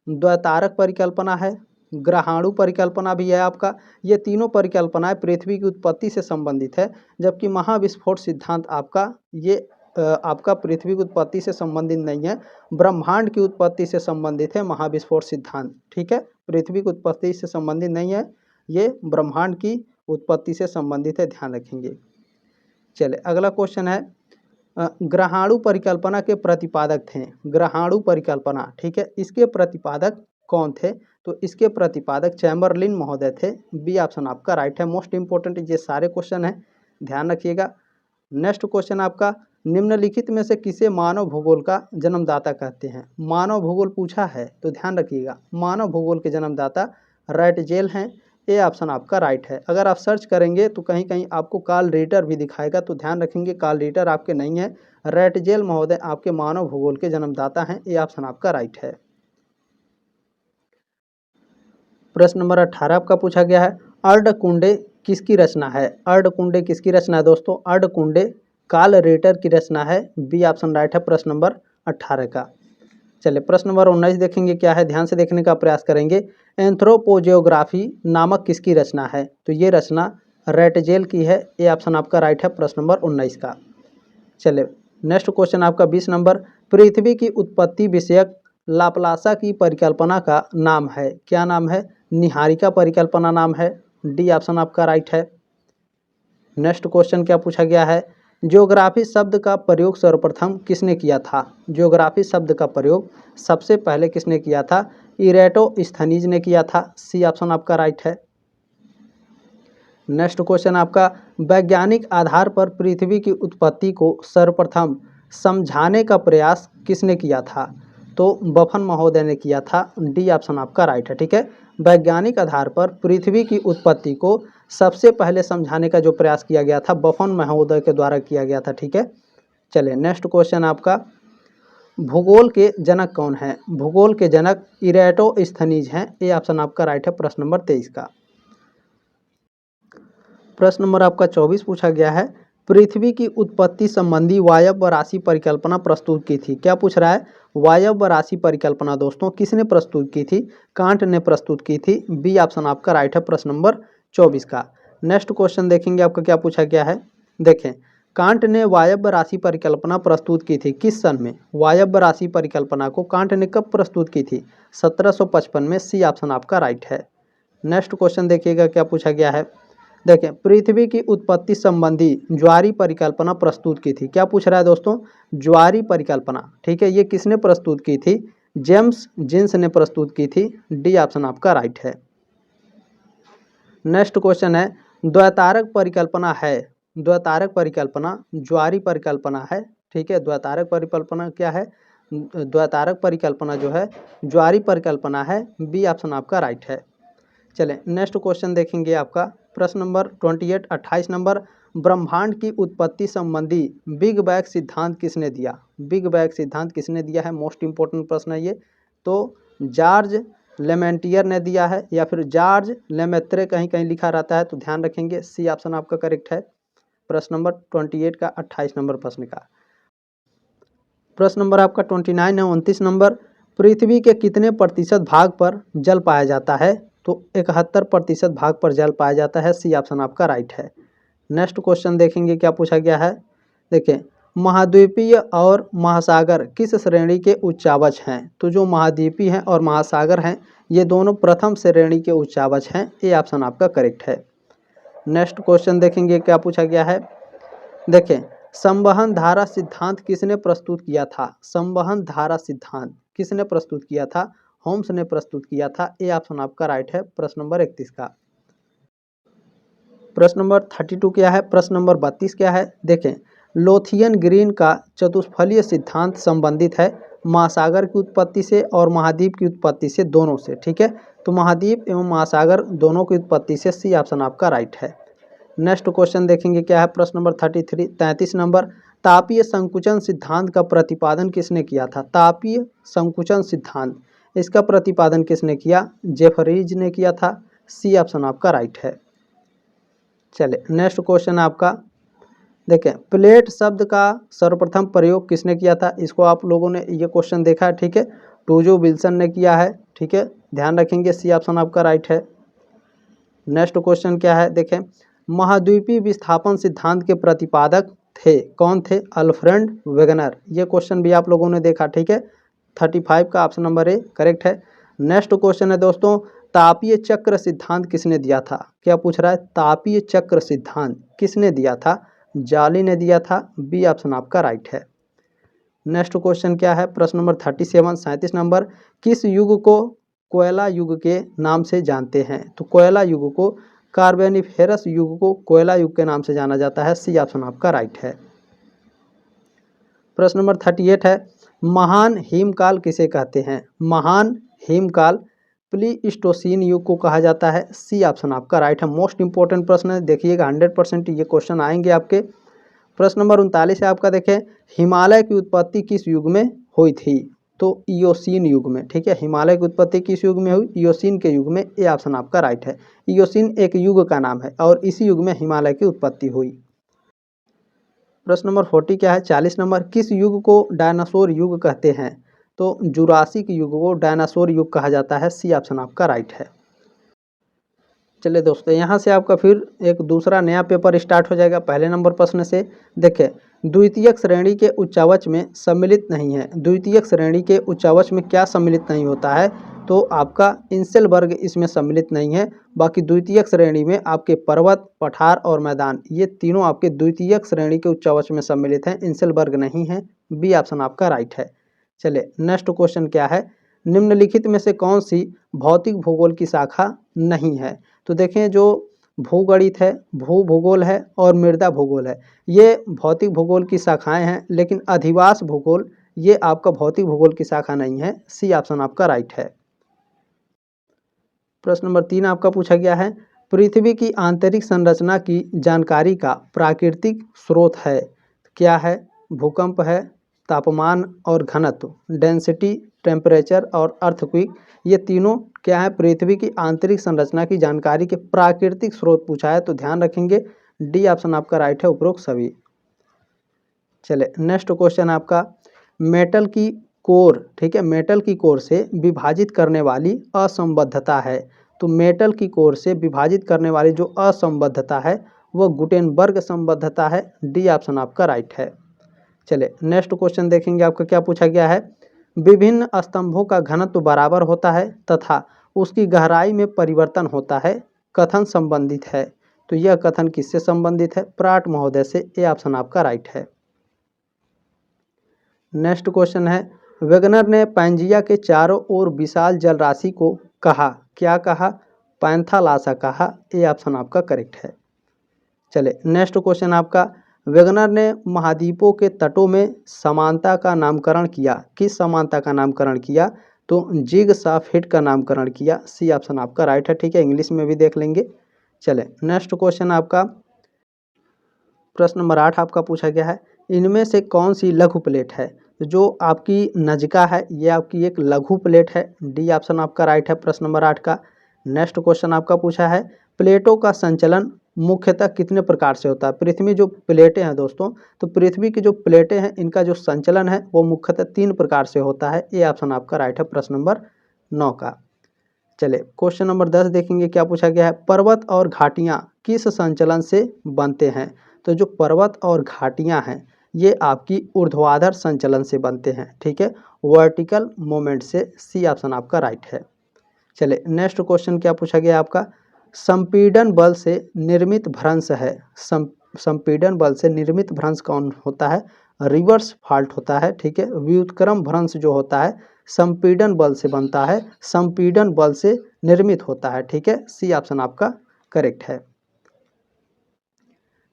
द्वैतारक परिकल्पना है, ग्रहाणु परिकल्पना भी है आपका। ये तीनों परिकल्पनाएं पृथ्वी की उत्पत्ति से संबंधित है, जबकि महाविस्फोट सिद्धांत आपका ये आपका पृथ्वी की उत्पत्ति से संबंधित नहीं है, ब्रह्मांड की उत्पत्ति से संबंधित है महाविस्फोट सिद्धांत। ठीक है, पृथ्वी की उत्पत्ति से संबंधित नहीं है, ये ब्रह्मांड की उत्पत्ति से संबंधित है, ध्यान रखेंगे। चले अगला क्वेश्चन है, ग्रहाणु परिकल्पना के प्रतिपादक थे, ग्रहाणु परिकल्पना। ठीक है, इसके प्रतिपादक कौन थे। तो इसके प्रतिपादक चैम्बरलिन महोदय थे। बी ऑप्शन आपका राइट है। मोस्ट इंपोर्टेंट ये सारे क्वेश्चन हैं, ध्यान रखिएगा। नेक्स्ट क्वेश्चन आपका, निम्नलिखित में से किसे मानव भूगोल का जन्मदाता कहते हैं। मानव भूगोल पूछा है तो ध्यान रखिएगा, मानव भूगोल के जन्मदाता रैटजेल हैं। ए ऑप्शन आपका राइट है। अगर आप सर्च करेंगे तो कहीं कहीं आपको कार्ल रिटर भी दिखाएगा, तो ध्यान रखेंगे कार्ल रिटर आपके नहीं है, रैटजेल महोदय आपके मानव भूगोल के जन्मदाता हैं। ए ऑप्शन आपका राइट है। प्रश्न नंबर 18 आपका पूछा गया है, अर्धकुंडे किसकी रचना है। अर्धकुंडे किसकी रचना है दोस्तों, अर्धकुंडे कार्ल रिटर की रचना है। बी ऑप्शन राइट है प्रश्न नंबर 18 का। चलिए प्रश्न नंबर 19 देखेंगे क्या है, ध्यान से देखने का प्रयास करेंगे। एंथ्रोपोजियोग्राफी नामक किसकी रचना है? तो ये रचना रेटजेल की है। ये ऑप्शन आपका राइट है प्रश्न नंबर 19 का। चलिए नेक्स्ट क्वेश्चन आपका 20 नंबर, पृथ्वी की उत्पत्ति विषयक लाप्लासा की परिकल्पना का नाम है, क्या नाम है? निहारिका परिकल्पना नाम है। डी ऑप्शन आपका राइट है। नेक्स्ट क्वेश्चन क्या पूछा गया है, ज्योग्राफी शब्द का प्रयोग सर्वप्रथम किसने किया था? ज्योग्राफी शब्द का प्रयोग सबसे पहले किसने किया था? इरेटोस्थनीज ने किया था। सी ऑप्शन आपका राइट है। नेक्स्ट क्वेश्चन आपका, वैज्ञानिक आधार पर पृथ्वी की उत्पत्ति को सर्वप्रथम समझाने का प्रयास किसने किया था? तो बफन महोदय ने किया था। डी ऑप्शन आपका राइट है। ठीक है, वैज्ञानिक आधार पर पृथ्वी की उत्पत्ति को सबसे पहले समझाने का जो प्रयास किया गया था बफन महोदय के द्वारा किया गया था। ठीक है, चलिए नेक्स्ट क्वेश्चन आपका, भूगोल के जनक कौन है? भूगोल के जनक इरेटोस्थनीज हैं। ये ऑप्शन आपका राइट है प्रश्न नंबर 23 का। प्रश्न नंबर आपका 24 पूछा गया है, पृथ्वी की उत्पत्ति संबंधी वायव्य राशि परिकल्पना प्रस्तुत की थी। क्या पूछ रहा है? वायव्य राशि परिकल्पना दोस्तों किसने प्रस्तुत की थी? कांट ने प्रस्तुत की थी। बी ऑप्शन आपका राइट है प्रश्न नंबर 24 का। नेक्स्ट क्वेश्चन देखेंगे आपका क्या पूछा गया है। देखें, कांट ने वायव्य राशि परिकल्पना प्रस्तुत की थी किस सन में? वायव्य राशि परिकल्पना को कांट ने कब प्रस्तुत की थी? 1755 में। सी ऑप्शन आपका राइट है। नेक्स्ट क्वेश्चन देखिएगा क्या पूछा गया है। देखें, पृथ्वी की उत्पत्ति संबंधी ज्वारी परिकल्पना प्रस्तुत की थी। क्या पूछ रहा है दोस्तों? ज्वारी परिकल्पना। ठीक है, ये किसने प्रस्तुत की थी? जेम्स जीन्स ने प्रस्तुत की थी। डी ऑप्शन आपका राइट है। नेक्स्ट क्वेश्चन है, द्वैतारक परिकल्पना है, द्वैतारक परिकल्पना ज्वारी परिकल्पना है। ठीक है, द्वैतारक परिकल्पना क्या है? द्वैतारक परिकल्पना जो है ज्वारी परिकल्पना है। बी ऑप्शन आपका राइट है। चलें नेक्स्ट क्वेश्चन देखेंगे आपका प्रश्न नंबर 28 28 नंबर, ब्रह्मांड की उत्पत्ति संबंधी बिग बैंग सिद्धांत किसने दिया? बिग बैंग सिद्धांत किसने दिया है? मोस्ट इंपॉर्टेंट प्रश्न है ये। तो जॉर्ज लेमेंटियर ने दिया है या फिर जॉर्ज लेमेत्रे कहीं कहीं लिखा रहता है, तो ध्यान रखेंगे। सी ऑप्शन आपका करेक्ट है प्रश्न नंबर 28 का 28 नंबर प्रश्न का। प्रश्न नंबर आपका 29 है 29 नंबर, पृथ्वी के कितने प्रतिशत भाग पर जल पाया जाता है? तो 71% भाग पर जल पाया जाता है। सी ऑप्शन आपका राइट है। नेक्स्ट क्वेश्चन देखेंगे क्या पूछा गया है। देखें, महाद्वीपीय और महासागर किस श्रेणी के उच्चावच हैं? तो जो महाद्वीपीय हैं और महासागर हैं ये दोनों प्रथम श्रेणी के उच्चावच हैं। ये ऑप्शन आपका करेक्ट है। नेक्स्ट क्वेश्चन देखेंगे क्या पूछा गया है। देखें, संवहन धारा सिद्धांत किसने प्रस्तुत किया था? संवहन धारा सिद्धांत किसने प्रस्तुत किया था? होम्स ने प्रस्तुत किया था। ए ऑप्शन आपका राइट है प्रश्न नंबर 31 का। प्रश्न नंबर 32 क्या है? प्रश्न नंबर 32 क्या है? देखें, लोथियन ग्रीन का चतुष्फलीय सिद्धांत संबंधित है महासागर की उत्पत्ति से और महाद्वीप की उत्पत्ति से, दोनों से। ठीक है, तो महाद्वीप एवं महासागर दोनों की उत्पत्ति से। सी ऑप्शन आपका राइट है। नेक्स्ट क्वेश्चन देखेंगे क्या है। प्रश्न नंबर 33 नंबर, तापीय संकुचन सिद्धांत का प्रतिपादन किसने किया था? तापीय संकुचन सिद्धांत, इसका प्रतिपादन किसने किया? जेफरीज ने किया था। सी ऑप्शन आपका राइट है। चलिए नेक्स्ट क्वेश्चन आपका, देखें, प्लेट शब्द का सर्वप्रथम प्रयोग किसने किया था? इसको आप लोगों ने ये क्वेश्चन देखा है। ठीक है, टूजो विल्सन ने किया है। ठीक है, ध्यान रखेंगे। सी ऑप्शन आपका राइट है। नेक्स्ट क्वेश्चन क्या है। देखें, महाद्वीपीय विस्थापन सिद्धांत के प्रतिपादक थे, कौन थे? Alfred Wegener. ये क्वेश्चन भी आप लोगों ने देखा। ठीक है, 35 का ऑप्शन नंबर ए करेक्ट है। नेक्स्ट क्वेश्चन है दोस्तों, तापीय चक्र सिद्धांत किसने दिया था? क्या पूछ रहा है? तापीय चक्र सिद्धांत किसने दिया था? जाली ने दिया था। बी ऑप्शन आपका राइट है। नेक्स्ट क्वेश्चन क्या है। प्रश्न नंबर 37 नंबर, किस युग को कोयला युग के नाम से जानते हैं? तो कोयला युग को, कार्बोनिफेरस युग को कोयला युग के नाम से जाना जाता है। सी ऑप्शन आपका राइट है। प्रश्न नंबर 38 है, महान हिमकाल किसे कहते हैं? महान हिमकाल प्लीस्टोसीन युग को कहा जाता है। सी ऑप्शन आपका राइट है। मोस्ट इंपॉर्टेंट प्रश्न है, देखिएगा 100% ये क्वेश्चन आएंगे आपके। प्रश्न नंबर 39 है आपका, देखें, हिमालय की उत्पत्ति किस युग में हुई थी? तो इयोसीन युग में। ठीक है, हिमालय की उत्पत्ति किस युग में हुई? इयोसीन के युग में। ये ऑप्शन आपका राइट है। इयोसीन एक युग का नाम है और इसी युग में हिमालय की उत्पत्ति हुई। प्रश्न नंबर 40 क्या है? 40 नंबर, किस युग को डायनासोर युग कहते हैं? तो जुरासिक युग को डायनासोर युग कहा जाता है। सी ऑप्शन आपका राइट है। चलिए दोस्तों, यहाँ से आपका फिर एक दूसरा नया पेपर स्टार्ट हो जाएगा। पहले नंबर प्रश्न से देखें, द्वितीयक श्रेणी के उच्चावच में सम्मिलित नहीं है। द्वितीयक श्रेणी के उच्चावच में क्या सम्मिलित नहीं होता है? तो आपका इंसेल वर्ग इसमें सम्मिलित नहीं है। बाकी द्वितीयक श्रेणी में आपके पर्वत, पठार और मैदान, ये तीनों आपके द्वितीयक श्रेणी के उच्चावच में सम्मिलित हैं, इंसेल वर्ग नहीं है। बी ऑप्शन आपका राइट है। चलिए नेक्स्ट क्वेश्चन क्या है, निम्नलिखित में से कौन सी भौतिक भूगोल की शाखा नहीं है? तो देखें, जो भूगणित है, भू भूगोल है और मृदा भूगोल है, ये भौतिक भूगोल की शाखाएं हैं, लेकिन अधिवास भूगोल ये आपका भौतिक भूगोल की शाखा नहीं है। सी ऑप्शन आपका राइट है। प्रश्न नंबर 3 आपका पूछा गया है, पृथ्वी की आंतरिक संरचना की जानकारी का प्राकृतिक स्रोत है। क्या है? भूकंप है, तापमान और घनत्व, डेंसिटी, टेम्परेचर और अर्थक्वेक, ये तीनों क्या है? पृथ्वी की आंतरिक संरचना की जानकारी के प्राकृतिक स्रोत पूछा है, तो ध्यान रखेंगे डी ऑप्शन आपका राइट है, उपरोक्त सभी। चले नेक्स्ट क्वेश्चन आपका, मेटल की कोर, ठीक है, मेटल की कोर से विभाजित करने वाली असंबद्धता है। तो मेटल की कोर से विभाजित करने वाली जो असंबद्धता है वह गुटेनबर्ग संबद्धता है। डी ऑप्शन आपका राइट है। चले नेक्स्ट क्वेश्चन देखेंगे, आपका क्या पूछा गया है, विभिन्न स्तंभों का घनत्व बराबर होता है तथा उसकी गहराई में परिवर्तन होता है, कथन संबंधित है। तो यह कथन किससे संबंधित है? प्राट महोदय से। ए ऑप्शन आपका राइट है। नेक्स्ट क्वेश्चन है, वेगनर ने पैंजिया के चारों ओर विशाल जल राशि को कहा। क्या कहा? पैंथालासा कहा। ए ऑप्शन आपका करेक्ट है। चले नेक्स्ट क्वेश्चन आपका, वेगनर ने महाद्वीपों के तटों में समानता का नामकरण किया। किस समानता का नामकरण किया? तो जिगसाफ हिट का नामकरण किया। सी ऑप्शन आपका राइट है। ठीक है, इंग्लिश में भी देख लेंगे। चले नेक्स्ट क्वेश्चन आपका, प्रश्न नंबर 8 आपका पूछा गया है, इनमें से कौन सी लघु प्लेट है? जो आपकी नजका है ये आपकी एक लघु प्लेट है। डी ऑप्शन आपका राइट है प्रश्न नंबर 8 का। नेक्स्ट क्वेश्चन आपका पूछा है, प्लेटों का संचलन मुख्यतः कितने प्रकार से होता है? पृथ्वी जो प्लेटें हैं दोस्तों, तो पृथ्वी की जो प्लेटें हैं इनका जो संचलन है वो मुख्यतः 3 प्रकार से होता है। ए ऑप्शन आपका राइट है प्रश्न नंबर 9 का। चले क्वेश्चन नंबर 10 देखेंगे, क्या पूछा गया है, पर्वत और घाटियाँ किस संचलन से बनते हैं? तो जो पर्वत और घाटियाँ हैं ये आपकी ऊर्ध्वाधर संचलन से बनते हैं। ठीक है, वर्टिकल मूवमेंट से। सी ऑप्शन आपका राइट है। चले नेक्स्ट क्वेश्चन क्या पूछा गया आपका, संपीड़न बल से निर्मित भ्रंश है। संपीड़न बल से निर्मित भ्रंश कौन होता है? रिवर्स फॉल्ट होता है। ठीक है, व्युत्क्रम भ्रंश जो होता है संपीड़न बल से बनता है, संपीड़न बल से निर्मित होता है। ठीक है, सी ऑप्शन आपका करेक्ट है।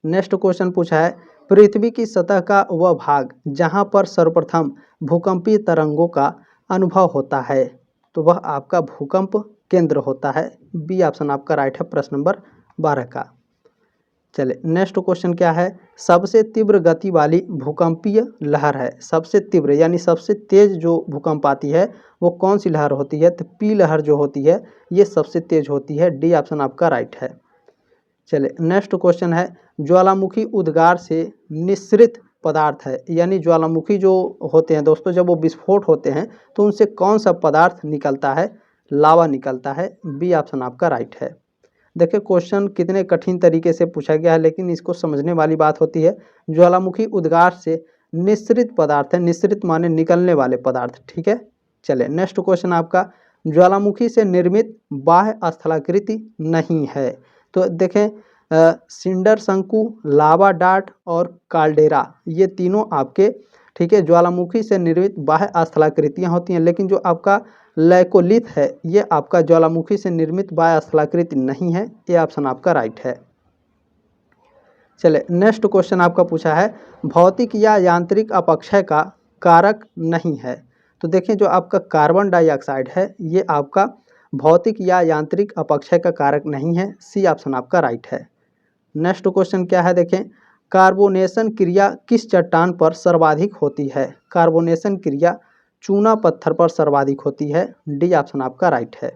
नेक्स्ट क्वेश्चन पूछा है, पृथ्वी की सतह का वह भाग जहां पर सर्वप्रथम भूकंपीय तरंगों का अनुभव होता है, तो वह आपका भूकंप केंद्र होता है। बी ऑप्शन आपका राइट है प्रश्न नंबर 12 का। चले नेक्स्ट क्वेश्चन क्या है, सबसे तीव्र गति वाली भूकंपीय लहर है। सबसे तीव्र यानी सबसे तेज जो भूकंप आती है वो कौन सी लहर होती है? तो पी लहर जो होती है ये सबसे तेज होती है। डी ऑप्शन आपका राइट है। चले नेक्स्ट क्वेश्चन है, ज्वालामुखी उद्गार से निःसृत पदार्थ है, यानी ज्वालामुखी जो होते हैं दोस्तों जब वो विस्फोट होते हैं तो उनसे कौन सा पदार्थ निकलता है? लावा निकलता है। बी ऑप्शन आपका राइट है। देखिए क्वेश्चन कितने कठिन तरीके से पूछा गया है, लेकिन इसको समझने वाली बात होती है। ज्वालामुखी उद्गार से निःसृत पदार्थ है, निःसृत माने निकलने वाले पदार्थ। ठीक है, चले नेक्स्ट क्वेश्चन आपका, ज्वालामुखी से निर्मित बाह्य स्थलाकृति नहीं है। तो देखें, सिंडर शंकु, लावा डार्ट और काल्डेरा ये तीनों आपके, ठीक है, ज्वालामुखी से निर्मित बाह्य स्थलाकृतियाँ होती हैं, लेकिन जो आपका लैकोलिथ है ये आपका ज्वालामुखी से निर्मित बाह्य स्थलाकृति नहीं है। ये ऑप्शन आपका राइट है। चले नेक्स्ट क्वेश्चन आपका पूछा है, भौतिक या यांत्रिक अपक्षय का कारक नहीं है। तो देखें, जो आपका कार्बन डाइऑक्साइड है ये आपका भौतिक या यांत्रिक अपक्षय का कारक नहीं है। सी ऑप्शन आपका राइट है। नेक्स्ट क्वेश्चन क्या है, देखें, कार्बोनेशन क्रिया किस चट्टान पर सर्वाधिक होती है? कार्बोनेशन क्रिया चूना पत्थर पर सर्वाधिक होती है। डी ऑप्शन आपका राइट है।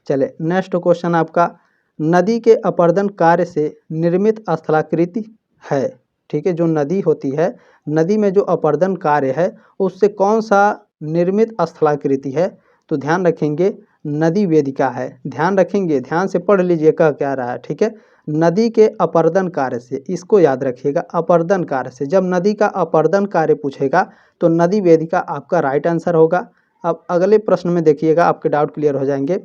चले नेक्स्ट क्वेश्चन आपका, नदी के अपर्दन कार्य से निर्मित स्थलाकृति है। ठीक है, जो नदी होती है, नदी में जो अपर्दन कार्य है उससे कौन सा निर्मित स्थलाकृति है, तो ध्यान रखेंगे नदी वेदिका है। ध्यान रखेंगे, ध्यान से पढ़ लीजिए कह क्या रहा है, ठीक है। नदी के अपर्दन कार्य से, इसको याद रखिएगा, अपर्दन कार्य से। जब नदी का अपर्दन कार्य पूछेगा तो नदी वेदिका आपका राइट आंसर होगा। अब अगले प्रश्न में देखिएगा, आपके डाउट क्लियर हो जाएंगे।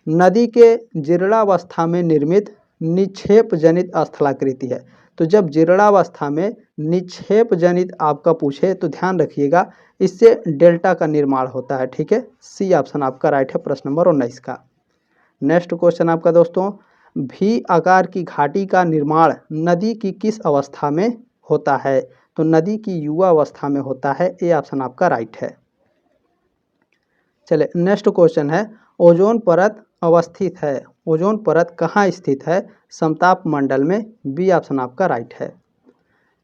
नदी के जीर्णावस्था में निर्मित निक्षेप जनित स्थलाकृति है। तो जब जीर्णावस्था में निक्षेप जनित आपका पूछे तो ध्यान रखिएगा इससे डेल्टा का निर्माण होता है, ठीक है। सी ऑप्शन आपका राइट है प्रश्न नंबर 19 का। नेक्स्ट क्वेश्चन आपका दोस्तों, भी आकार की घाटी का निर्माण नदी की किस अवस्था में होता है? तो नदी की युवा अवस्था में होता है। ए ऑप्शन आपका राइट है। चले नेक्स्ट क्वेश्चन है, ओजोन परत अवस्थित है, ओजोन परत कहाँ स्थित है? समताप मंडल में। बी ऑप्शन आपका राइट है।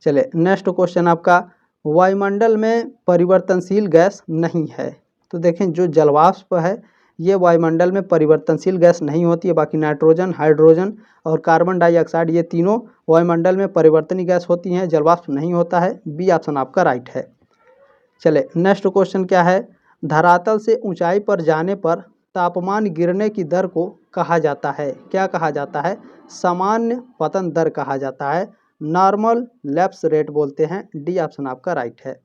चले नेक्स्ट क्वेश्चन आपका, वायुमंडल में परिवर्तनशील गैस नहीं है। तो देखें जो जलवाष्प है ये वायुमंडल में परिवर्तनशील गैस नहीं होती है, बाकी नाइट्रोजन, हाइड्रोजन और कार्बन डाइऑक्साइड ये तीनों वायुमंडल में परिवर्तनीय गैस होती हैं, जलवाष्प नहीं होता है। बी ऑप्शन आपका राइट है। चले नेक्स्ट क्वेश्चन क्या है, धरातल से ऊंचाई पर जाने पर तापमान गिरने की दर को कहा जाता है? क्या कहा जाता है? सामान्य पतन दर कहा जाता है, नॉर्मल लैप्स रेट बोलते हैं। डी ऑप्शन आपका राइट है।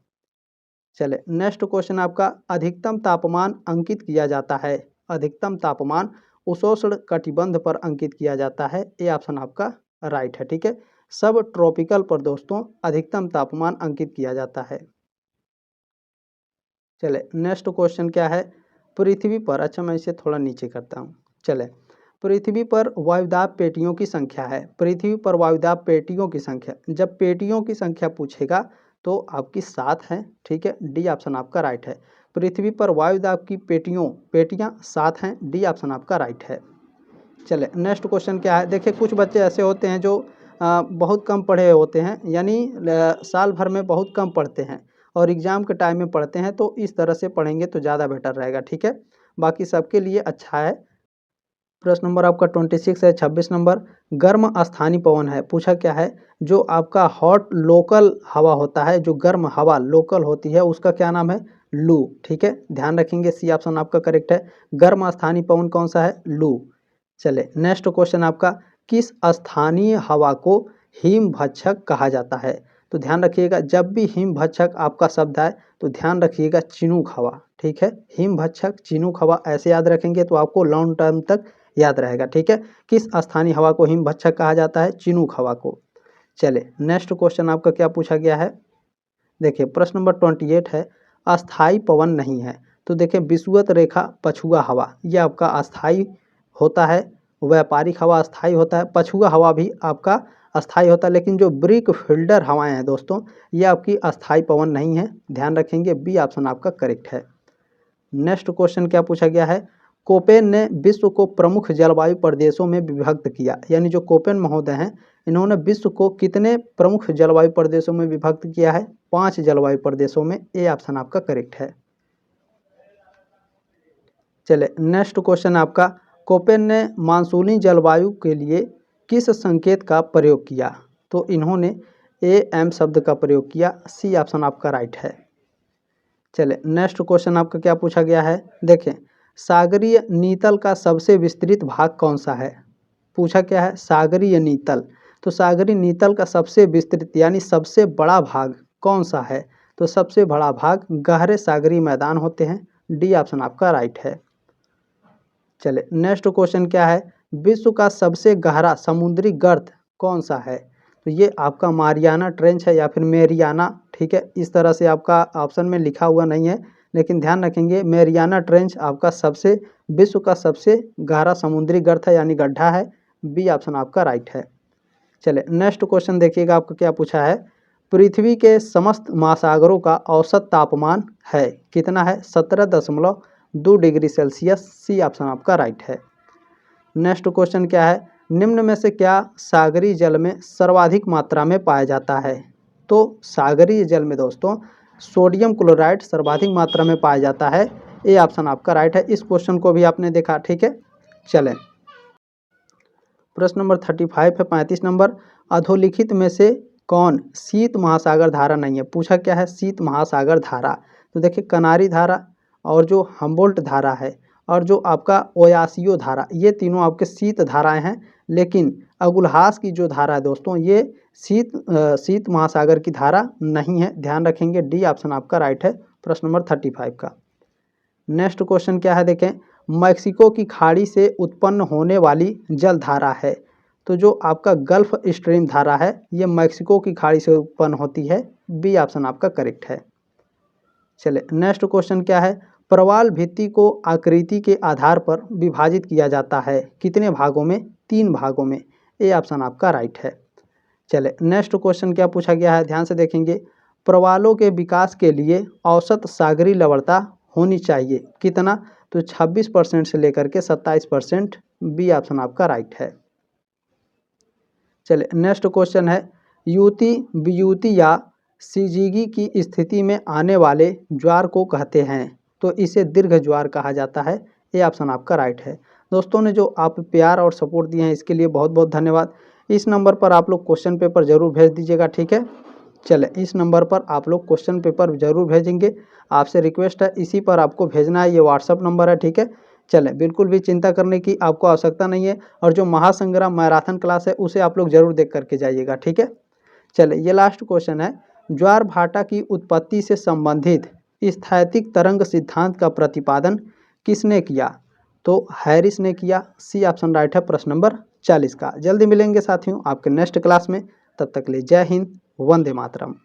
चले नेक्स्ट क्वेश्चन आपका, अधिकतम तापमान अंकित किया जाता है, अधिकतम तापमान उष्ण कटिबंध पर अंकित किया जाता है। ए ऑप्शन आपका राइट है, ठीक है। सब ट्रॉपिकल पर दोस्तों अधिकतम तापमान अंकित किया जाता है। चले नेक्स्ट क्वेश्चन क्या है, पृथ्वी पर, अच्छा मैं इसे थोड़ा नीचे करता हूँ। चले, पृथ्वी पर वायुदाब पेटियों की संख्या है, पृथ्वी पर वायुदाब पेटियों की संख्या, जब पेटियों की संख्या पूछेगा तो आपकी 7 है, ठीक है। डी ऑप्शन आपका राइट है। पृथ्वी पर वायुदाब की पेटियाँ 7 हैं। डी ऑप्शन आपका राइट है। चले नेक्स्ट क्वेश्चन क्या है, देखिए कुछ बच्चे ऐसे होते हैं जो बहुत कम पढ़े होते हैं, यानी साल भर में बहुत कम पढ़ते हैं और एग्ज़ाम के टाइम में पढ़ते हैं, तो इस तरह से पढ़ेंगे तो ज़्यादा बेटर रहेगा, ठीक है। बाकी सबके लिए अच्छा है। प्रश्न नंबर आपका 26 है। 26 नंबर, गर्म स्थानीय पवन है, पूछा क्या है? जो आपका हॉट लोकल हवा होता है, जो गर्म हवा लोकल होती है उसका क्या नाम है? लू, ठीक है। ध्यान रखेंगे सी ऑप्शन आपका करेक्ट है। गर्म स्थानीय पवन कौन सा है? लू। चले नेक्स्ट क्वेश्चन आपका, किस स्थानीय हवा को हिमभक्षक कहा जाता है? तो ध्यान रखिएगा जब भी हिमभक्षक आपका शब्द आए तो ध्यान रखिएगा चिनूक हवा, ठीक है। हिमभक्षक चिनूक हवा ऐसे याद रखेंगे तो आपको लॉन्ग टर्म तक याद रहेगा, ठीक है। किस स्थानीय हवा को हिमभक्षक कहा जाता है? चिनूक हवा को। चले नेक्स्ट क्वेश्चन आपका क्या पूछा गया है, देखिए प्रश्न नंबर 28 है, अस्थाई पवन नहीं है। तो देखिए विषुवत रेखा पछुआ हवा ये आपका अस्थाई होता है, व्यापारिक हवा अस्थाई होता है, पछुआ हवा भी आपका अस्थाई होता है, लेकिन जो ब्रिक फिल्डर हवाएं हैं दोस्तों ये आपकी अस्थाई पवन नहीं है। ध्यान रखेंगे बी ऑप्शन आपका करेक्ट है। नेक्स्ट क्वेश्चन क्या पूछा गया है, कोपेन ने विश्व को प्रमुख जलवायु प्रदेशों में विभक्त किया, यानी जो कोपेन महोदय हैं इन्होंने विश्व को कितने प्रमुख जलवायु प्रदेशों में विभक्त किया है? 5 जलवायु प्रदेशों में। ए ऑप्शन आपका करेक्ट है। चले नेक्स्ट क्वेश्चन आपका, कोपेन ने मानसूनी जलवायु के लिए किस संकेत का प्रयोग किया? तो इन्होंने AM शब्द का प्रयोग किया। सी ऑप्शन आपका राइट है। चले नेक्स्ट क्वेश्चन आपका क्या पूछा गया है, देखें सागरीय नीतल का सबसे विस्तृत भाग कौन सा है? पूछा क्या है? सागरीय नीतल। तो सागरीय नीतल का सबसे विस्तृत यानी सबसे बड़ा भाग कौन सा है? तो सबसे बड़ा भाग गहरे सागरीय मैदान होते हैं। डी ऑप्शन आपका राइट है। चले नेक्स्ट क्वेश्चन क्या है, विश्व का सबसे गहरा समुद्री गर्त कौन सा है? तो ये आपका मारियाना ट्रेंच है या फिर मेरियाना, ठीक है। इस तरह से आपका ऑप्शन में लिखा हुआ नहीं है, लेकिन ध्यान रखेंगे मेरियाना ट्रेंच आपका विश्व का सबसे गहरा समुद्री गर्त है यानी गड्ढा है। बी ऑप्शन आपका राइट है। चले नेक्स्ट क्वेश्चन देखिएगा आपका क्या पूछा है, पृथ्वी के समस्त महासागरों का औसत तापमान है कितना है? 17.2 डिग्री सेल्सियस। सी ऑप्शन आपका राइट है। नेक्स्ट क्वेश्चन क्या है, निम्न में से क्या सागरीय जल में सर्वाधिक मात्रा में पाया जाता है? तो सागरीय जल में दोस्तों सोडियम क्लोराइड सर्वाधिक मात्रा में पाया जाता है। ए ऑप्शन आपका राइट है। इस क्वेश्चन को भी आपने देखा, ठीक है। चलें प्रश्न नंबर 35 है। 35 नंबर, अधोलिखित में से कौन शीत महासागर धारा नहीं है? पूछा क्या है? शीत महासागर धारा। तो देखिए कनारी धारा, और जो हम्बोल्ट धारा है और जो आपका ओयासियो धारा, ये तीनों आपके शीत धाराएं हैं। लेकिन अगुलहास की जो धारा है दोस्तों, ये शीत महासागर की धारा नहीं है। ध्यान रखेंगे, डी ऑप्शन आपका राइट है प्रश्न नंबर 35 का। नेक्स्ट क्वेश्चन क्या है देखें, मैक्सिको की खाड़ी से उत्पन्न होने वाली जल धारा है। तो जो आपका गल्फ स्ट्रीम धारा है ये मैक्सिको की खाड़ी से उत्पन्न होती है। बी ऑप्शन आपका करेक्ट है। चलिए नेक्स्ट क्वेश्चन क्या है, प्रवाल भित्ति को आकृति के आधार पर विभाजित किया जाता है, कितने भागों में? 3 भागों में। ए ऑप्शन आपका राइट है। चले नेक्स्ट क्वेश्चन क्या पूछा गया है, ध्यान से देखेंगे, प्रवालों के विकास के लिए औसत सागरी लवणता होनी चाहिए, कितना? तो 26% से लेकर के 27%। बी ऑप्शन आपका राइट है। चलिए नेक्स्ट क्वेश्चन है, युति वियुति या सिजीगी की स्थिति में आने वाले ज्वार को कहते हैं, तो इसे दीर्घ ज्वार कहा जाता है। ये ऑप्शन आपका राइट है। दोस्तों ने जो आप प्यार और सपोर्ट दिए हैं इसके लिए बहुत बहुत धन्यवाद। इस नंबर पर आप लोग क्वेश्चन पेपर जरूर भेज दीजिएगा, ठीक है। चले इस नंबर पर आप लोग क्वेश्चन पेपर जरूर भेजेंगे, आपसे रिक्वेस्ट है इसी पर आपको भेजना है, ये व्हाट्सअप नंबर है, ठीक है। चले बिल्कुल भी चिंता करने की आपको आवश्यकता नहीं है। और जो महासंग्राम मैराथन क्लास है उसे आप लोग जरूर देख करके जाइएगा, ठीक है। चले ये लास्ट क्वेश्चन है, ज्वार भाटा की उत्पत्ति से संबंधित स्थैतिक तरंग सिद्धांत का प्रतिपादन किसने किया? तो हैरिस ने किया। सी ऑप्शन राइट है प्रश्न नंबर 40 का। जल्दी मिलेंगे साथियों आपके नेक्स्ट क्लास में, तब तक के लिए जय हिंद, वंदे मातरम।